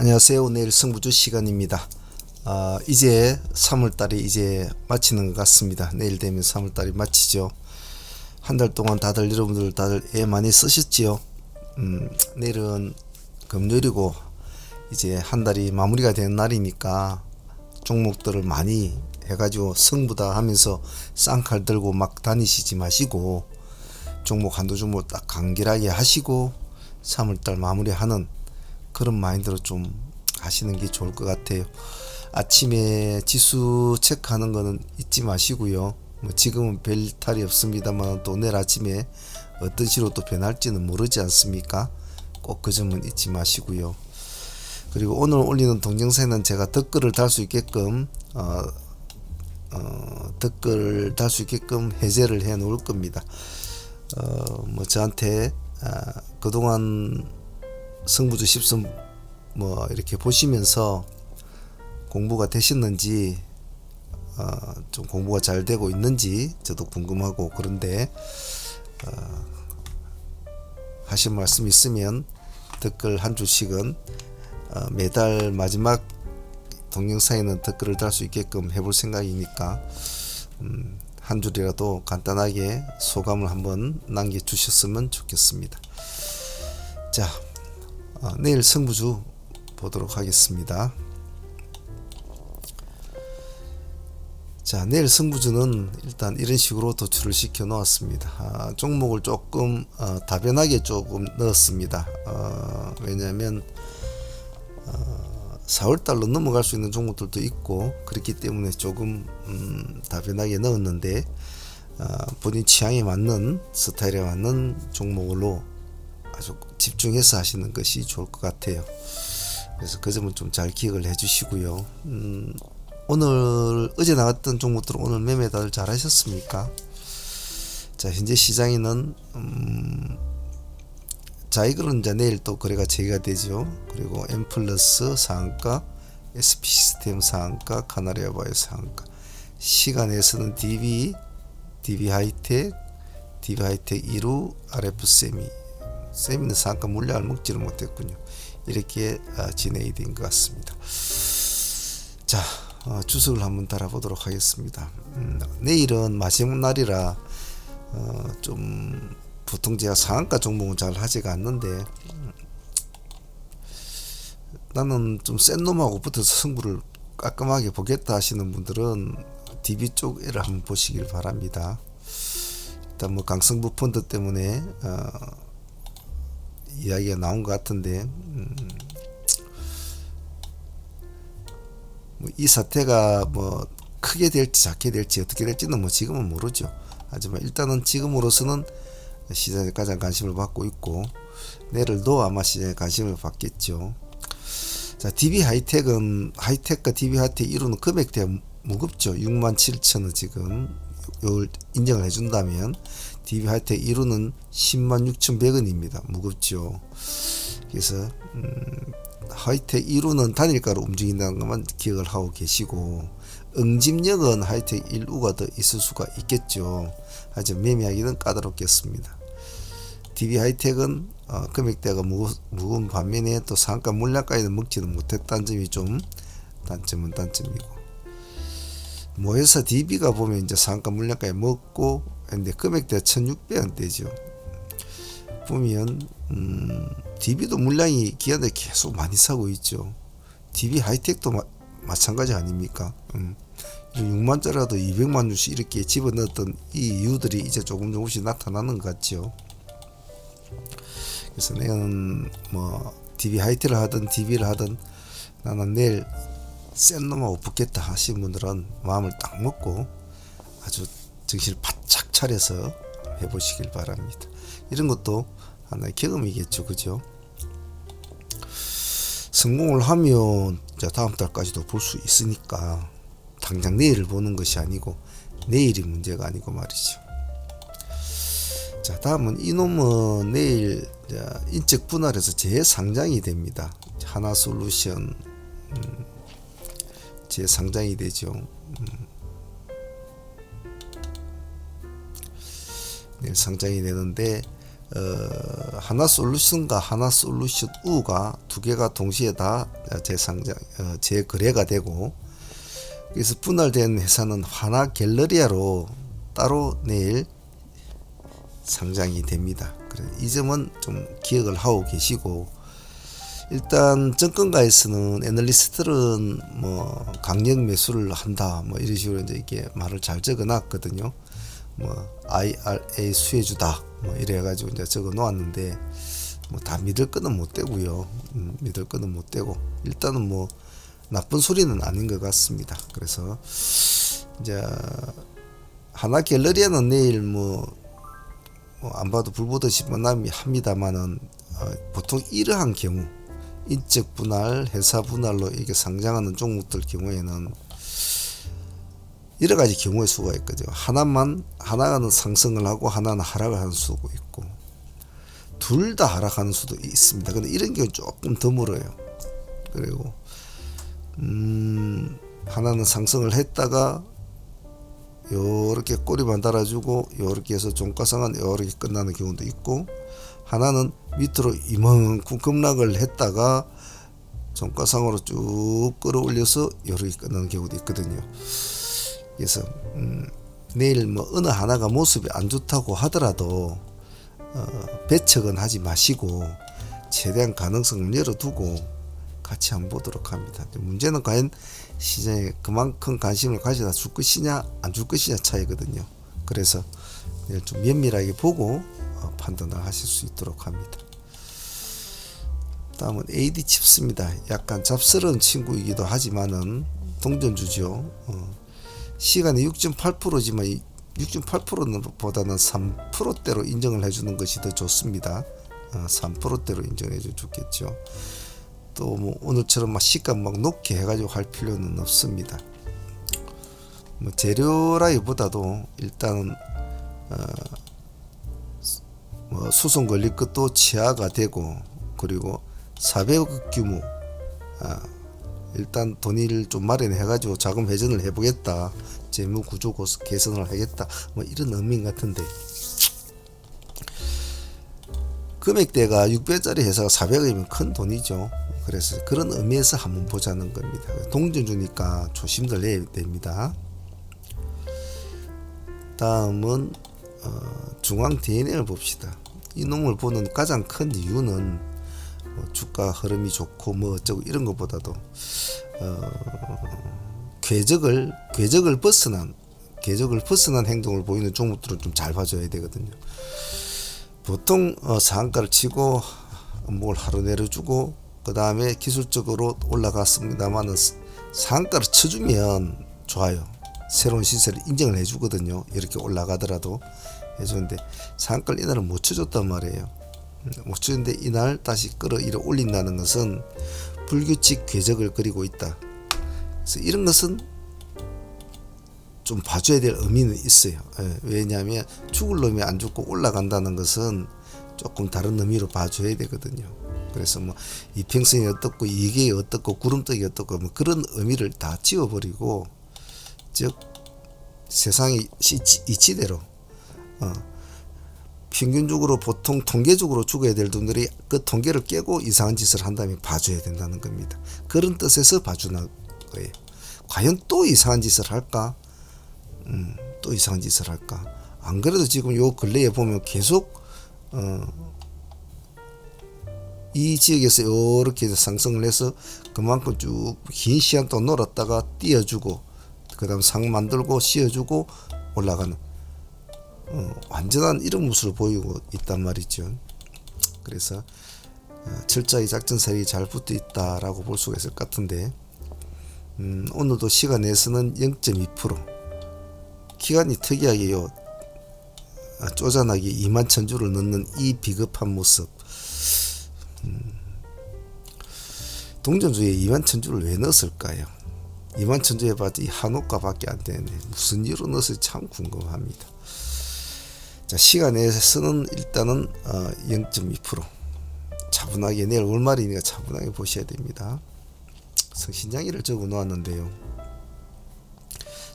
안녕하세요. 내일 승부주 시간입니다. 이제 3월달이 이제 마치는 것 같습니다. 내일 되면 3월달이 마치죠. 한 달 동안 다들 여러분들 다들 애 많이 쓰셨지요. 내일은 금요일이고 이제 한 달이 마무리가 되는 날이니까 종목들을 많이 해가지고 승부다 하면서 쌍칼 들고 막 다니시지 마시고 종목 한두 종목 딱 간결하게 하시고 3월달 마무리하는 그런 마인드로 좀 하시는 게 좋을 것 같아요. 아침에 지수 체크하는 거는 잊지 마시고요. 뭐 지금은 별 탈이 없습니다만 또 내일 아침에 어떤 식으로 또 변할지는 모르지 않습니까? 꼭 그 점은 잊지 마시고요. 그리고 오늘 올리는 동영상에는 제가 댓글을 달 수 있게끔 댓글 달 수 있게끔 해제를 해 놓을 겁니다. 뭐 저한테 그동안 승부주 10선 뭐 이렇게 보시면서 공부가 되셨는지 좀 공부가 잘 되고 있는지 저도 궁금하고 그런데 하실 말씀 있으면 댓글 한 줄씩은 매달 마지막 동영상에는 댓글을 달 수 있게끔 해볼 생각이니까 한 줄이라도 간단하게 소감을 한번 남겨주셨으면 좋겠습니다. 자, 내일 승부주 보도록 하겠습니다. 자, 내일 승부주는 일단 이런 식으로 도출을 시켜 놓았습니다. 종목을 조금 다변하게 조금 넣었습니다. 왜냐하면 4월달로 넘어갈 수 있는 종목들도 있고 그렇기 때문에 조금 다변하게 넣었는데 본인 취향에 맞는 스타일에 맞는 종목으로 아주 집중해서 하시는 것이 좋을 것 같아요. 그래서 그 점은 좀 잘 기억을 해 주시고요. 오늘 어제 나갔던 종목들은 오늘 매매 다들 잘 하셨습니까? 자, 현재 시장에는 자, 이거는 이제 내일 또 거래가 재개가 되죠. 그리고 엠플러스 상한가, SP 시스템 상한가, 카나리아 바이오 상한가. 시간에서는 DB 하이텍, DB 하이텍 1루, RF 세미는 상한가 물량을 먹지를 못했군요. 이렇게 진행이 된 것 같습니다. 자, 주석을 한번 달아보도록 하겠습니다. 내일은 마지막 날이라 좀 보통 제가 상한가 종목은 잘 하지가 않는데 나는 좀 센 놈하고 붙어서 승부를 깔끔하게 보겠다 하시는 분들은 DB 쪽을 한번 보시길 바랍니다. 일단 뭐 강성부 펀드 때문에 이야기가 나온 것 같은데 이 사태가 뭐 크게 될지 작게 될지 어떻게 될지는 뭐 지금은 모르죠. 하지만 일단은 지금으로서는 시장에 가장 관심을 받고 있고 내일도 아마 시장에 관심을 받겠죠. 자, DB 하이텍은 하이텍과 DB 하이텍 1호는 금액대가 무겁죠. 67,000원 지금 요걸 인정을 해준다면 DB 하이텍 1호는 106,100원입니다. 무겁죠. 그래서 하이텍 1호는 단일가로 움직인다는 것만 기억을 하고 계시고 응집력은 하이텍 1호가 더 있을 수가 있겠죠. 하지만 매매하기는 까다롭겠습니다. DB 하이텍은 금액대가 무거운 반면에 또 상가 물량까지는 먹지는 못했다는 점이 좀 단점이고 모회사 DB가 보면 이제 상가 물량까지 먹고 근데 금액대가 1600원대죠. 보면 DB도 물량이 기한에 계속 많이 사고 있죠. DB 하이텍도 마찬가지 아닙니까? 6만짜리라도 200만 주씩 이렇게 집어넣었던 이 이유들이 이제 조금씩 나타나는 것 같죠. 그래서 내는 뭐 DB 하이텍을 하든 DB를 하든 나는 내일 센 놈하고 붙겠다 하시는 분들은 마음을 딱 먹고 아주 정신을 바짝 차려서 해보시길 바랍니다. 이런 것도 하나의 경험이겠죠. 그죠? 성공을 하면 다음 달까지도 볼 수 있으니까 당장 내일을 보는 것이 아니고 내일이 문제가 아니고 말이죠. 자, 다음은 이놈은 내일 인적 분할해서 재상장이 됩니다. 하나솔루션 재상장이 되죠. 내일 상장이 되는데 하나솔루션과 하나솔루션 U가 두 개가 동시에 다 재상장, 재거래가 되고, 그래서 분할된 회사는 하나갤러리아로 따로 내일 상장이 됩니다. 그래서 이 점은 좀 기억을 하고 계시고, 일단 정권가에서는 애널리스트들은 뭐 강력 매수를 한다 뭐 이런 식으로 이제 이렇게 말을 잘 적어놨거든요. 뭐 IRA 수혜주다 뭐 이래가지고 이제 적어 놓았는데 뭐 다 믿을 거는 못 되고요. 믿을 거는 못 되고 일단은 뭐 나쁜 소리는 아닌 것 같습니다. 그래서 이제 하나갤러리아는 내일 뭐 안 봐도 불 보듯이 뻔함이 합니다만은 보통 이러한 경우 인적 분할, 회사 분할로 이게 상장하는 종목들 경우에는 여러 가지 경우의 수가 있거든요. 하나는 상승을 하고 하나는 하락을 하는 수도 있고 둘 다 하락하는 수도 있습니다. 근데 이런 경우 조금 드물어요. 그리고 하나는 상승을 했다가 요렇게 꼬리만 달아주고 요렇게 해서 종가상은 요렇게 끝나는 경우도 있고 하나는 밑으로 이만큼 급락을 했다가 종가상으로 쭉 끌어올려서 요렇게 끝나는 경우도 있거든요. 그래서 내일 뭐 어느 하나가 모습이 안 좋다고 하더라도 배척은 하지 마시고 최대한 가능성을 열어두고 같이 한번 보도록 합니다. 문제는 과연 시장에 그만큼 관심을 가져다 줄 것이냐 안 줄 것이냐 차이거든요. 그래서 내일 좀 면밀하게 보고 판단을 하실 수 있도록 합니다. 다음은 AD칩스입니다. 약간 잡스러운 친구이기도 하지만은 동전주죠. 시간이 6.8%지만 6.8%는 보다는 3%대로 인정을 해주는 것이 더 좋습니다. 3%대로 인정해 줘 좋겠죠. 또 뭐 오늘처럼 막 시가 막 높게 해가지고 할 필요는 없습니다. 뭐 재료라기보다도 일단은 뭐 소송 걸릴 것도 취하가 되고 그리고 400억 규모 일단 돈을 좀 마련해가지고 자금 회전을 해보겠다, 재무 구조 개선을 하겠다, 뭐 이런 의미 같은데 금액대가 6배짜리 회사가 400억이면 큰 돈이죠. 그래서 그런 의미에서 한번 보자는 겁니다. 동전주니까 조심들 해야 됩니다. 다음은 중앙 DNA를 봅시다. 이 놈을 보는 가장 큰 이유는 주가 흐름이 좋고 뭐 어쩌고 이런 것보다도 궤적을 벗어난 행동을 보이는 종목들을 좀 잘 봐줘야 되거든요. 보통 상한가를 치고 뭘 하루 내려주고 그 다음에 기술적으로 올라갔습니다만은 상한가를 쳐주면 좋아요. 새로운 시세를 인정을 해주거든요. 이렇게 올라가더라도 해주는데 상한가를 이날은 못 쳐줬단 말이에요. 못 쳐줬는데 이날 다시 끌어일어 올린다는 것은 불규칙 궤적을 그리고 있다. 그래서 이런 것은 좀 봐줘야 될 의미는 있어요. 왜냐하면 죽을 놈이 안 죽고 올라간다는 것은 조금 다른 의미로 봐줘야 되거든요. 그래서 뭐 이평선이 어떻고 이게 어떻고 구름떡이 어떻고 뭐 그런 의미를 다 지워버리고 즉 세상의 이치대로 평균적으로 보통 통계적으로 죽어야 될 분들이 그 통계를 깨고 이상한 짓을 한다면 봐줘야 된다는 겁니다. 그런 뜻에서 봐주는 거예요. 과연 또 이상한 짓을 할까? 또 이상한 짓을 할까? 안 그래도 지금 요 근래에 보면 계속 이 지역에서 이렇게 상승을 해서 그만큼 쭉 긴 시간 동안 놀았다가 띄워주고 그 다음 상 만들고 씌워주고 올라가는 완전한 이런 모습을 보이고 있단 말이죠. 그래서 철저히 작전설이 잘 붙어 있다라고 볼 수가 있을 것 같은데 오늘도 시간 내에서는 0.2% 기간이 특이하게요 쪼잔하게 21,000주를 넣는 이 비겁한 모습. 동전주에 21,000주를 왜 넣었을까요? 21,000주에 봤지 한옥가 밖에 안 되네. 무슨 이유로 넣었을지 참 궁금합니다. 자, 시간 내에서는 일단은 0.2% 차분하게 내일 월말이니까 차분하게 보셔야 됩니다. 성신장이를 적어 놓았는데요.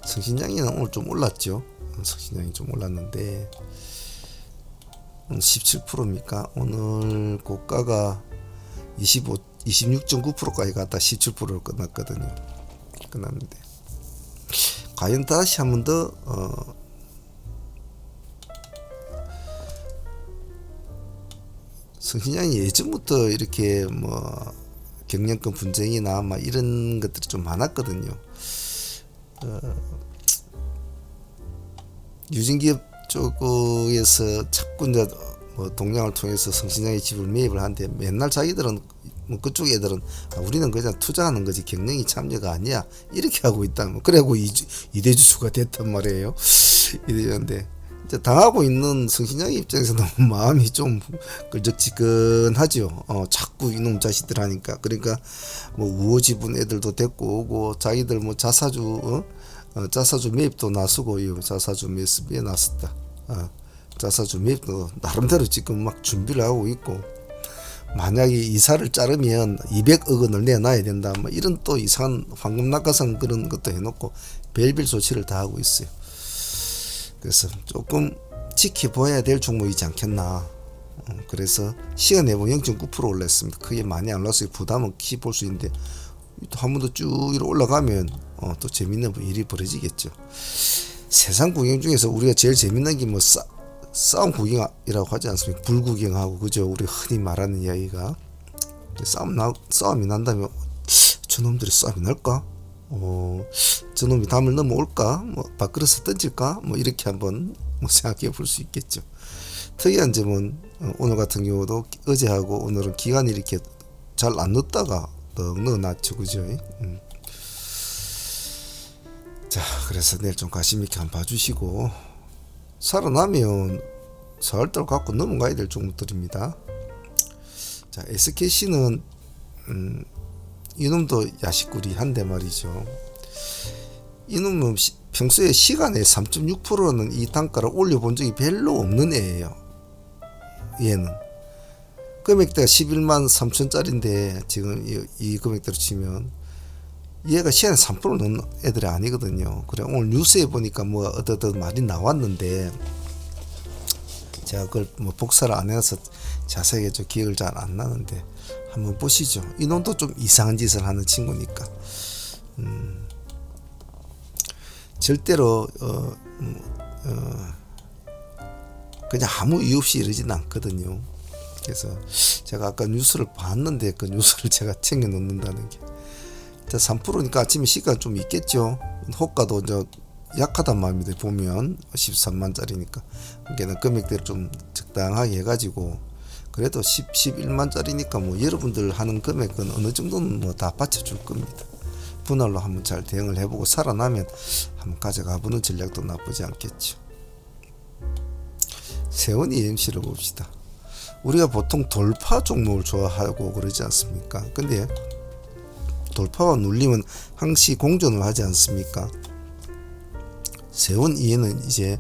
성신장이는 오늘 좀 올랐죠. 성신장이 좀 올랐는데 오늘 17%입니까? 오늘 고가가 26.9%까지 갔다 17%로 끝났거든요. 끝났는데 과연 다시 한 번 더 성신양이 예전부터 이렇게 뭐 경영권 분쟁이나 막 이런 것들이 좀 많았거든요. 유진기업 쪽에서 자꾸 이제 뭐 동향을 통해서 성신양의 집을 매입을 하는데 맨날 자기들은 뭐 그쪽 애들은 우리는 그냥 투자하는 거지 경영이 참여가 아니야 이렇게 하고 있다. 뭐 그래고 이대주주가 됐단 말이에요. 이대주인데 이제 당하고 있는 성신양 입장에서 너무 마음이 좀 끈적지근하죠. 자꾸 이놈 자식들 하니까. 그러니까 뭐 우호지분 애들도 데리고 오고 자기들 뭐 자사주 자사주 매입도 나서고 자사주 매입에 나섰다. 자사주 매입도 나름대로 지금 막 준비를 하고 있고 만약에 이사를 자르면 200억 원을 내놔야 된다. 뭐 이런 또 이상한 황금 낙하산 그런 것도 해놓고 별별 조치를 다 하고 있어요. 그래서 조금 지켜봐야 될 종목이지 않겠나. 그래서 시간 내보면 0.9% 올랐습니다. 그게 많이 안 올랐어요. 부담은 키 볼 수 있는데 또 한 번 더 쭉 이렇게 올라가면 또 재밌는 일이 벌어지겠죠. 세상 구경 중에서 우리가 제일 재밌는 게 뭐 싸움 구경이라고 하지 않습니까? 불구경하고 그죠? 우리 흔히 말하는 이야기가 싸움이 난다면 저놈들이 싸움이 날까? 저놈이 담을 넘어올까? 뭐 밥그릇을 던질까? 뭐 이렇게 한번 뭐 생각해 볼 수 있겠죠. 특이한 점은 오늘 같은 경우도 어제하고 오늘은 기간이 이렇게 잘 안 넣었다가 넉 넣어놨죠, 그죠? 자, 그래서 내일 좀 관심 있게 한번 봐주시고 살아나면 살떨 갖고 넘어가야 될 종목들입니다. 자, SKC는 이놈도 야식구리 한데 말이죠. 이놈은 평소에 시간에 3.6%는 이 단가를 올려본 적이 별로 없는 애예요. 얘는 금액대가 11만 3천짜리인데 지금 이 금액대로 치면 얘가 시간에 3% 넣는 애들이 아니거든요. 그래 오늘 뉴스에 보니까 뭐 어떤 말이 나왔는데 제가 그걸 뭐 복사를 안 해서 자세하게 좀 기억을 잘 안 나는데 한번 보시죠. 이놈도 좀 이상한 짓을 하는 친구니까 절대로 그냥 아무 이유 없이 이러진 않거든요. 그래서 제가 아까 뉴스를 봤는데 그 뉴스를 제가 챙겨 놓는다는 게 3%니까 아침에 시간 좀 있겠죠. 호가도 이제 약하단 말입니다. 보면 13만짜리니까 그러니까 금액대로 좀 적당하게 해가지고 그래도 11만짜리니까 뭐 여러분들 하는 금액은 어느 정도는 뭐 다 받쳐줄 겁니다. 분할로 한번 잘 대응을 해보고 살아나면 한번 가져가 보는 전략도 나쁘지 않겠죠. 세원 EMC를 봅시다. 우리가 보통 돌파 종목을 좋아하고 그러지 않습니까? 근데 돌파와 눌리면 항시 공존을 하지 않습니까? 세원 EMC는 이제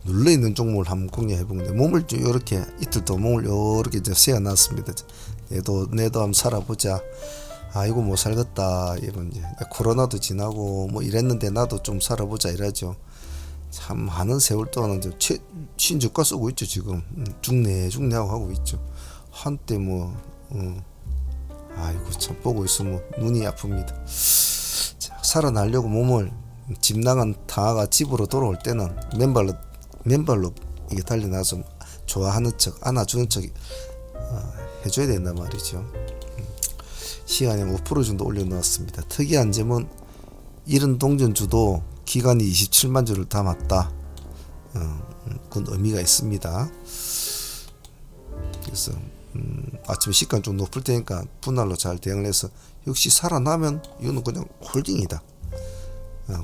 눌러있는 종목을 한번 공략해보는데 몸을 좀 이렇게 이틀 동안 몸을 이렇게 이제 세워놨습니다. 내도 한번 살아보자. 아이고 못 살겠다 이런 이제 코로나도 지나고 뭐 이랬는데 나도 좀 살아보자 이러죠. 참 많은 세월 동안 이제 신주가 쓰고 있죠. 지금 죽네 하고 있죠. 한때 뭐 아이고 참 보고 있으면 눈이 아픕니다. 자, 살아나려고 몸을 집 나간 타가 집으로 돌아올 때는 맨발로 이게 달려나서 좋아하는 척 안아주는 척 해줘야 된단 말이죠. 시간에 5% 정도 올려놓았습니다. 특이한 점은 이런 동전주도 기간이 27만 주를 담았다. 그건 의미가 있습니다. 그래서 아침에 시간 좀 높을 테니까 분할로 잘 대응을 해서 역시 살아나면 이거는 그냥 홀딩이다.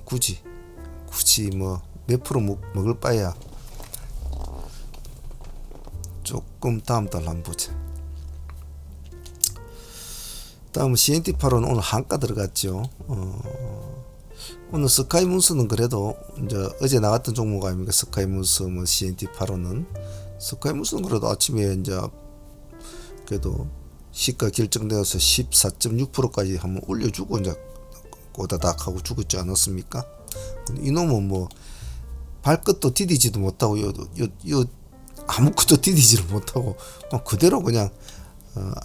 굳이 뭐 몇 프로 먹을 바에야 조금 다음 달 한번 보자. 다음 CNT8은 오늘 한가 들어갔죠. 오늘 스카이문스는 그래도 이제 어제 나갔던 종목 아닙니까? 스카이문스 뭐 CNT8는 스카이문스는 그래도 아침에 이제 그래도 시가 결정되어서 14.6%까지 한번 올려주고 이제 꼬다닥 하고 죽었지 않았습니까? 이놈은 뭐 발끝도 디디지도 못하고 요 아무것도 디디지를 못하고 그대로 그냥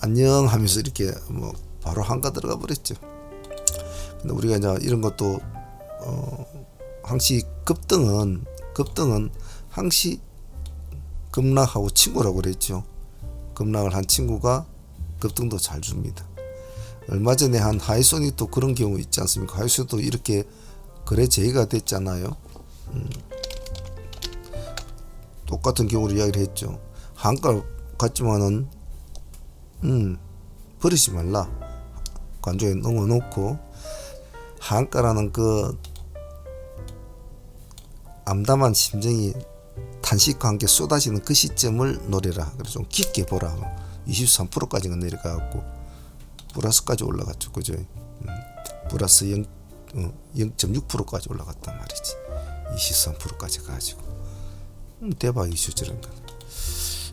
안녕 하면서 이렇게 뭐 바로 한가 들어가 버렸죠. 근데 우리가 이제 이런 것도 항시 급등은 항시 급락하고 친구라고 그랬죠. 급락을 한 친구가 급등도 잘 줍니다. 얼마 전에 한 하이소닉도 그런 경우 있지 않습니까? 하이소닉도 이렇게 거래 제의가 됐잖아요. 똑같은 경우를 이야기를 했죠. 한가 같지만은 버리지 말라. 관조에 넣어놓고 한가라는 그 암담한 심정이 탄식과 함께 쏟아지는 그 시점을 노려라. 그래서 좀 깊게 보라. 23%까지가 내려가고 플러스까지 올라갔죠. 그죠? 플러스 0.6%까지 올라갔단 말이지. 23%까지 가지고 대박이죠. 저런 거.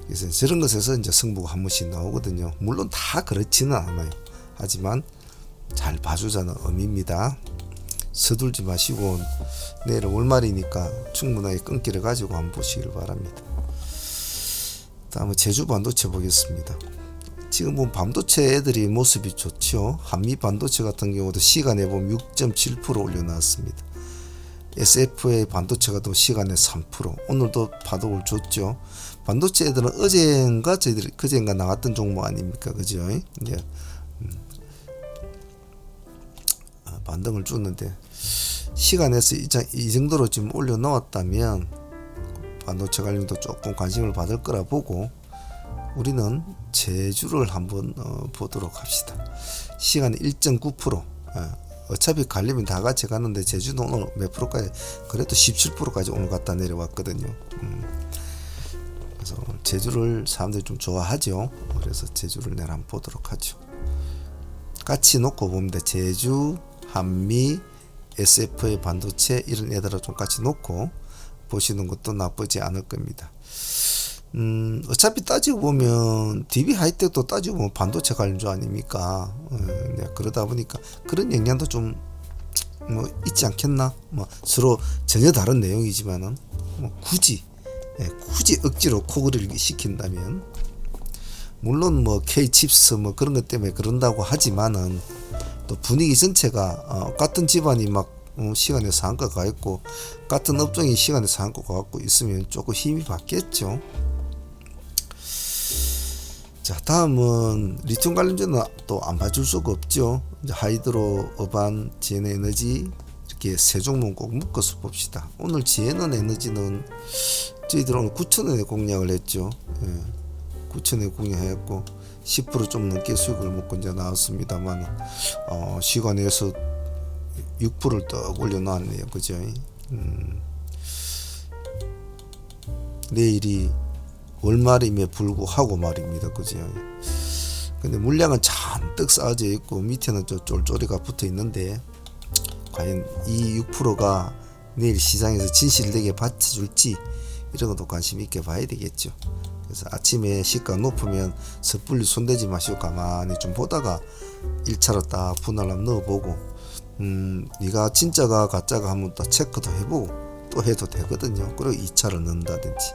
그래서 저런 것에서 이제 승부가 한 번씩 나오거든요. 물론 다 그렇지는 않아요. 하지만 잘 봐주자는 의미입니다. 서둘지 마시고 내일 월말이니까 충분하게 끈기를 가지고 한번 보시길 바랍니다. 다음은 제주 반도체 보겠습니다. 지금 보면 반도체 애들이 모습이 좋죠. 한미 반도체 같은 경우도 시간에 보면 6.7% 올려놨습니다. SFA 반도체가 또 시간에 3%, 오늘도 파동을 줬죠. 반도체 애들은 어젠가 저희들이 그젠가 나왔던 종목 아닙니까? 그죠? 이제 반등을 줬는데 시간에서 이 정도로 지금 올려놓았다면 반도체 관련도 조금 관심을 받을 거라 보고 우리는 제주를 한번 보도록 합시다. 시간에 1.9%. 어차피 갈리면 다 같이 갔는데 제주도 오늘 몇 프로까지, 그래도 17%까지 오늘 갔다 내려왔거든요. 그래서 제주를 사람들이 좀 좋아하죠. 그래서 제주를 내일 한번 보도록 하죠. 같이 놓고 보면 돼. 제주, 한미, SFA 반도체 이런 애들을 좀 같이 놓고 보시는 것도 나쁘지 않을 겁니다. 어차피 따지고 보면 DB 하이텍도 따지고 보면 반도체 관련주 아닙니까? 네, 그러다 보니까 그런 영향도 좀 뭐 있지 않겠나? 뭐 서로 전혀 다른 내용이지만은 뭐 굳이 억지로 코그리를 시킨다면, 물론 뭐 K칩스 뭐 그런 것 때문에 그런다고 하지만은 또 분위기 전체가 같은 집안이 막 시간에 상한가 가 있고 같은 업종이 시간에 상한가 가 갖고 있으면 조금 힘이 받겠죠. 자, 다음은 리튬 관련주는 또 안 봐줄 수가 없죠. 이제 하이드로, 어반, 지엔에너지 이렇게 세 종목 꼭 묶어서 봅시다. 오늘 지엔에너지는 저희들 오늘 9,000원에 공략을 했죠. 9,000원에 공략했고 10% 좀 넘게 수익을 먹고 이제 나왔습니다만 시간에서 6%를 딱 올려놨네요. 그죠? 내일이 월말임에 불구하고 말입니다. 그죠? 근데 물량은 잔뜩 쌓아져 있고 밑에는 저 쫄쫄이가 붙어 있는데 과연 이 6%가 내일 시장에서 진실되게 받쳐줄지 이런 것도 관심 있게 봐야 되겠죠. 그래서 아침에 시가 높으면 섣불리 손대지 마시고 가만히 좀 보다가 1차로 딱 분할 한번 넣어보고 네가 진짜가 가짜가 한번 딱 체크도 해보고 또 해도 되거든요. 그리고 2차를 넣는다든지.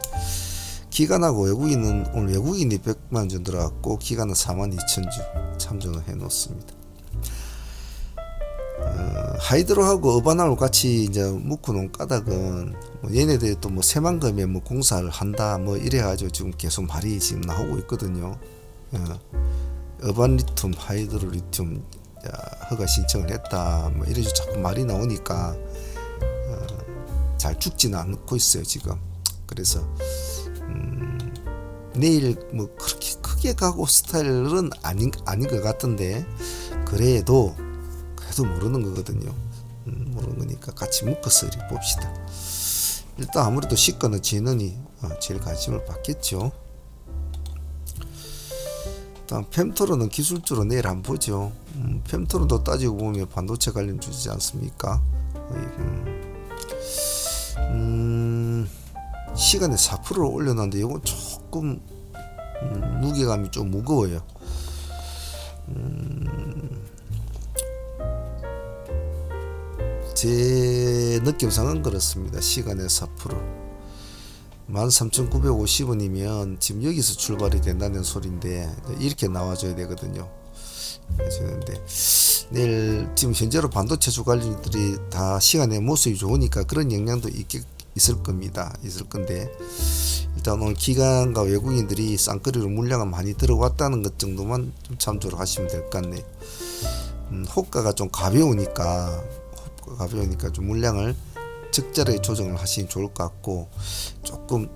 기관하고 외국인은 오늘 외국인이 100만 주 들어갔고 기관은 42,000주 참조를 해 놓습니다. 하이드로하고 어반하고 같이 이제 묶어놓은 까닭은 뭐 얘네들이 또 뭐 새만금에 뭐 공사를 한다 뭐 이래가지고 지금 계속 말이 지금 나오고 있거든요. 어반 리튬, 하이드로 리튬 허가 신청을 했다 뭐 이래서 자꾸 말이 나오니까 잘 죽지는 않고 있어요 지금. 그래서 내일 뭐 그렇게 크게 가고 스타일은 아닌 것 같은데 그래도 모르는 거거든요. 모르는 거니까 같이 묶어서 봅시다. 일단 아무래도 시가는 진원이 제일 관심을 받겠죠. 다음 펨토론은 기술적으로 내일 한번 보죠. 펨토론도 따지고 보면 반도체 관련 주지 않습니까? 시간에 4%를 올려놨는데 이건 조금 무게감이 좀 무거워요. 제 느낌상은 그렇습니다. 시간에 4%. 13,950원이면 지금 여기서 출발이 된다는 소리인데 이렇게 나와줘야 되거든요. 근데 내일 지금 현재로 반도체 주관리들이 다 시간에 모습이 좋으니까 그런 영향도 있을 겁니다. 있을 건데 일단 오늘 기관과 외국인들이 쌍거리로 물량을 많이 들어왔다는 것 정도만 좀 참조를 하시면 될 것 같네요. 호가가 좀 가벼우니까 좀 물량을 적절하게 조정을 하시면 좋을 것 같고, 조금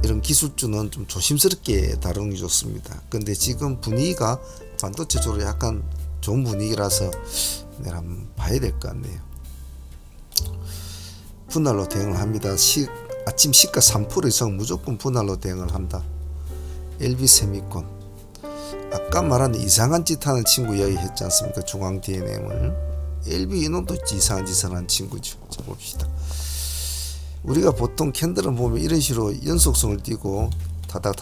이런 기술주는 좀 조심스럽게 다루는 게 좋습니다. 근데 지금 분위기가 반도체 쪽으로 약간 좋은 분위기라서 내가 한번 봐야 될 것 같네요. 분할로 대응을 합니다. 아침 시가 3% 이상 무조건 분할로 대응을 한다. LB세미콘, 아까 말한 이상한 짓 하는 친구 이야기했지 않습니까? 중앙 DNM을. LB 인원도 이상한 짓을 하는 친구죠. 자, 봅시다. 우리가 보통 캔들을 보면 이런 식으로 연속성을 띄고 다닥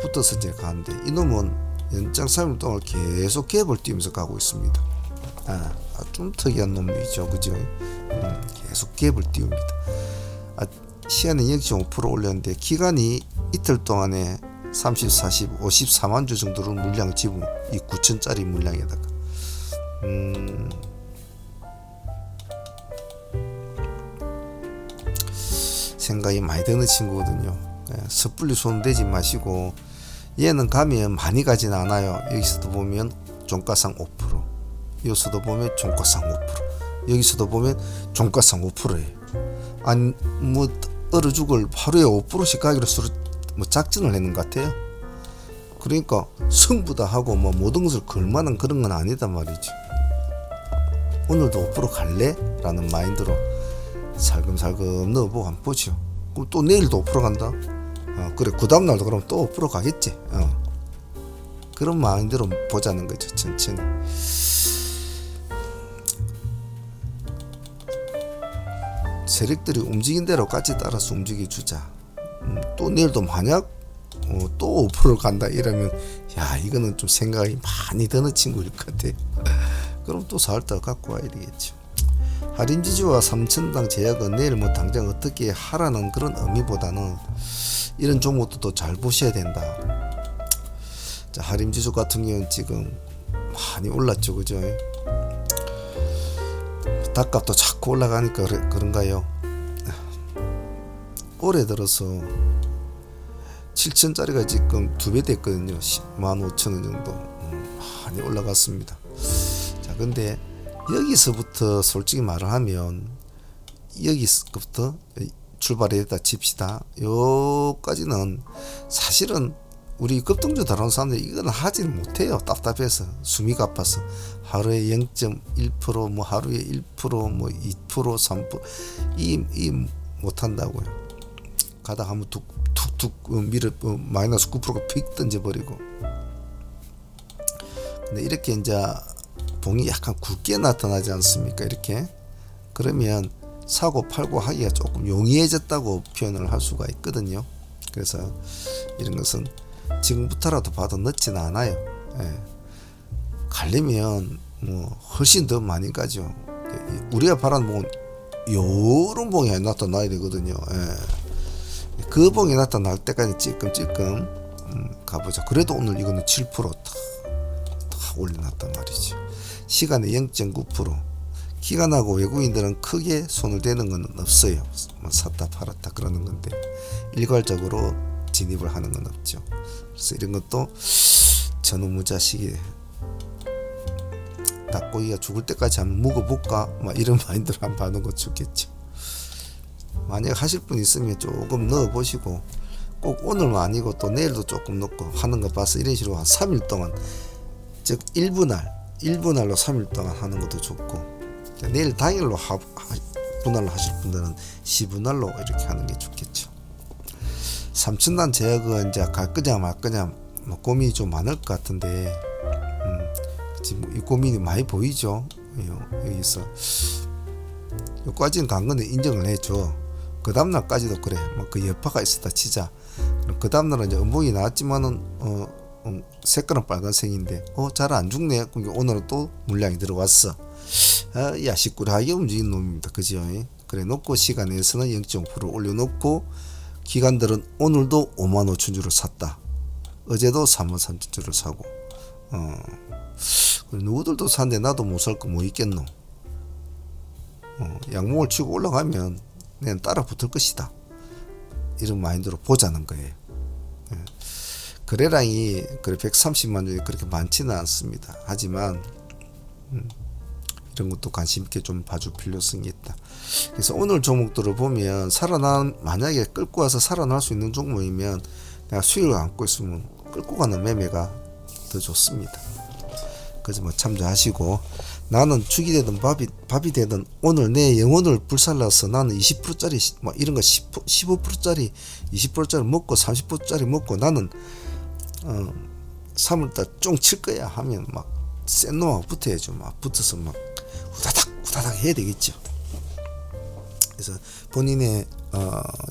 붙어서 이제 가는데, 이놈은 연장 3일 동안 계속 갭을 띄우면서 가고 있습니다. 좀 특이한 놈이죠, 그죠? 계속 갭을 띄웁니다. 시간에 0.5% 올렸는데 기간이 이틀 동안에 30, 40, 54만 주 정도로 물량을 집은 이 9천짜리 물량에다가 생각이 많이 드는 친구거든요. 섣불리 손 대지 마시고, 얘는 가면 많이 가진 않아요. 여기서도 보면 종가상 5%, 여기서도 보면 종가상 5%, 여기서도 보면 종가상 5%예요. 아니 뭐 얼어 죽을 하루에 5%씩 가기로 서로 뭐 작전을 했는 것 같아요. 그러니까 승부다 하고 뭐 모든 것을 걸만한 그런 건 아니다 말이죠. 오늘도 5% 갈래? 라는 마인드로 살금살금 넣어보고 한번 보죠. 그럼 또 내일도 5% 간다? 그래, 그 다음날도 그럼 또 5% 가겠지. 그런 마인드로 보자는 거죠. 천천히. 세력들이 움직인 대로 같이 따라서 움직여주자. 또 내일도 만약 또 5% 간다 이러면, 야, 이거는 좀 생각이 많이 드는 친구일 것 같아. 그럼 또 살짝 갖고 와야 되겠죠. 할인지주와 3천당 제약은 내일 뭐 당장 어떻게 하라는 그런 의미보다는 이런 종목도 잘 보셔야 된다. 자, 할인지주 같은 경우는 지금 많이 올랐죠, 그죠? 닭값도 자꾸 올라가니까 그런가요? 올해 들어서 7천짜리가 지금 2배 됐거든요. 15,000원 정도 많이 올라갔습니다. 자, 근데 여기서부터 솔직히 말을 하면, 여기서부터 출발했다 칩시다. 요까지는 사실은 우리 급등주 다루는 사람들이 이거는 하질 못해요. 답답해서, 숨이 가빠서. 하루에 0.1%, 뭐 하루에 1%, 뭐 2%, 3%, 이 못한다고요. 가다 하면 툭툭 밀어 마이너스 9%가 픽 던져버리고. 근데 이렇게 이제 봉이 약간 굵게 나타나지 않습니까? 이렇게. 그러면 사고 팔고 하기가 조금 용이해졌다고 표현을 할 수가 있거든요. 그래서 이런 것은 지금부터라도 봐도 늦지는 않아요. 가려면 뭐 훨씬 더 많이 가죠. 우리가 바라는 봉은 요런 봉이 나타나야 되거든요. 그 봉이 나타날 때까지 찔끔찔끔 가보자. 그래도 오늘 이거는 7% 다 올려놨단 말이죠. 시간에 0.9%. 기관하고 외국인들은 크게 손을 대는 건 없어요. 뭐 샀다 팔았다 그러는 건데, 일괄적으로 진입을 하는 건 없죠. 그래서 이런 것도 저놈의 자식이 닭고기가 죽을 때까지 한번 묵어볼까, 막 이런 마인드로 한번 봐는 거 좋겠죠. 만약 하실 분 있으면 조금 넣어보시고, 꼭 오늘만 아니고 또 내일도 조금 넣고 하는 거 봐서 이런 식으로 한 3일 동안, 즉 1분할로 3일 동안 하는 것도 좋고, 내일 당일로 분할로 하실 분들은 10분할로 이렇게 하는 게 좋겠죠. 3천단 제약은 이제 갈 거냐 말 거냐 뭐 고민이 좀 많을 것 같은데, 지금 이 고민이 많이 보이죠. 여기서 여기까지는 간 건데 인정을 해줘. 그 다음날까지도 그래. 뭐 그 여파가 있었다 치자. 그 다음날은 이제 음봉이 나왔지만은 색깔은 빨간색인데 잘 안 죽네. 오늘은 또 물량이 들어왔어. 야식꾸하게 움직이는 놈입니다. 그죠? 그래 놓고 시간에서는 0.5% 올려놓고 기관들은 오늘도 55,000주를 샀다. 어제도 33,000주를 사고. 누구들도 샀는데 나도 못 살 거 뭐 있겠노. 양봉을 치고 올라가면 내가 따라 붙을 것이다. 이런 마인드로 보자는 거예요. 거래량이 그래 130만 주이 그렇게 많지는 않습니다. 하지만 이런 것도 관심 있게 좀 봐줄 필요성이 있다. 그래서 오늘 종목들을 보면 만약에 끌고 와서 살아날 수 있는 종목이면 내가 수익을 안고 있으면 끌고 가는 매매가 더 좋습니다. 그래서 뭐 참조하시고, 나는 죽이 되든 밥이 되든 오늘 내 영혼을 불살라서 나는 20%짜리 뭐 이런 거 15%짜리 20%짜리 먹고 30%짜리 먹고 나는 3월달 쫑 칠 거야 하면 막 센 놈하고 붙어야죠. 막 붙어서 막 후다닥 해야 되겠죠. 그래서 본인의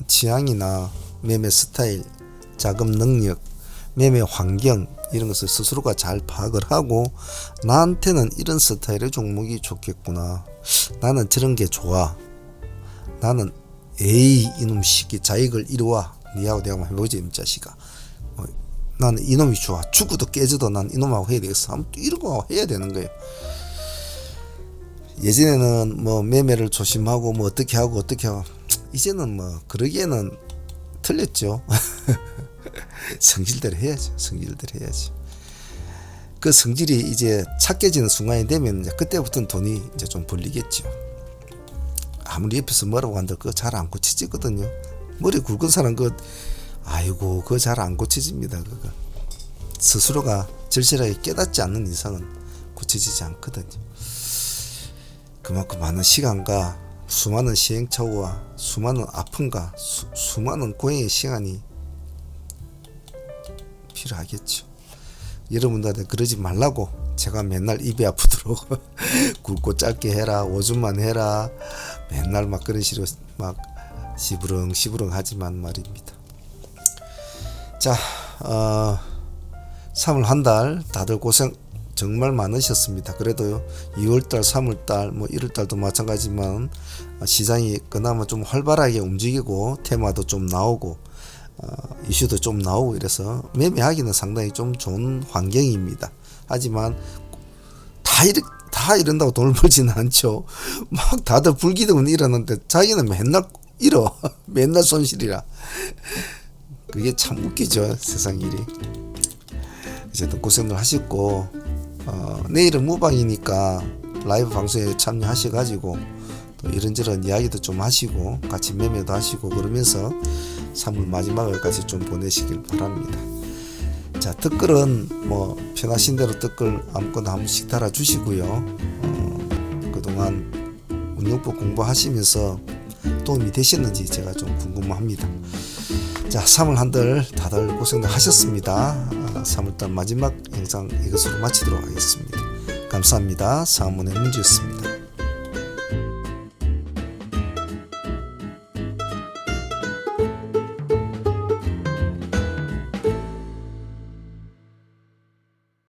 취향이나 매매 스타일, 자금 능력, 매매 환경 이런 것을 스스로가 잘 파악을 하고, 나한테는 이런 스타일의 종목이 좋겠구나, 나는 저런 게 좋아, 나는 에이 이놈 시기 자익을 이루와 니하고 내가 한번 해보지 이 자식아, 나는 이놈이 좋아, 죽어도 깨져도 난 이놈하고 해야 되겠어 하면 또 이런 거 해야 되는 거예요. 예전에는 뭐 매매를 조심하고 뭐 어떻게 하고 이제는 뭐 그러기에는 틀렸죠. 성질대로 해야죠. 그 성질이 이제 착해지는 순간이 되면 이제 그때부터는 돈이 이제 좀 벌리겠죠. 아무리 옆에서 뭐라고 한들 그거 잘 안 고치지거든요. 머리 굵은 사람 아이고 그거 잘 안 고치집니다. 그거 스스로가 절실하게 깨닫지 않는 이상은 고쳐지지 않거든요. 그만큼 많은 시간과 수많은 시행착오와 수많은 아픔과 수많은 고행의 시간이 필요하겠죠. 여러분들한테 그러지 말라고 제가 맨날 입이 아프도록 굵고 짧게 해라, 5주만 해라, 맨날 막 그런 식으로 막 시부렁 하지만 말입니다. 자, 3월 한 달 다들 고생 정말 많으셨습니다. 그래도 2월달, 3월달, 뭐 1월달도 마찬가지지만 시장이 그나마 좀 활발하게 움직이고 테마도 좀 나오고 이슈도 좀 나오고 이래서 매매하기는 상당히 좀 좋은 환경입니다. 하지만 다 이런다고 돈을 벌지는 않죠. 막 다들 불기둥은 일어났는데 자기는 맨날 잃어. 맨날 손실이라. 그게 참 웃기죠. 세상 일이. 어쨌든 고생들 하셨고, 내일은 무방이니까 라이브 방송에 참여하셔가지고 또 이런저런 이야기도 좀 하시고 같이 매매도 하시고 그러면서 3월 마지막을까지 좀 보내시길 바랍니다. 자, 댓글은 뭐 편하신 대로 댓글 아무거나 한 번씩 달아주시고요. 그동안 운용법 공부하시면서 도움이 되셨는지 제가 좀 궁금합니다. 자, 3월 한 달 다들 고생들 하셨습니다. 3월달 마지막 영상 이것으로 마치도록 하겠습니다. 감사합니다. 상문의 문주였습니다.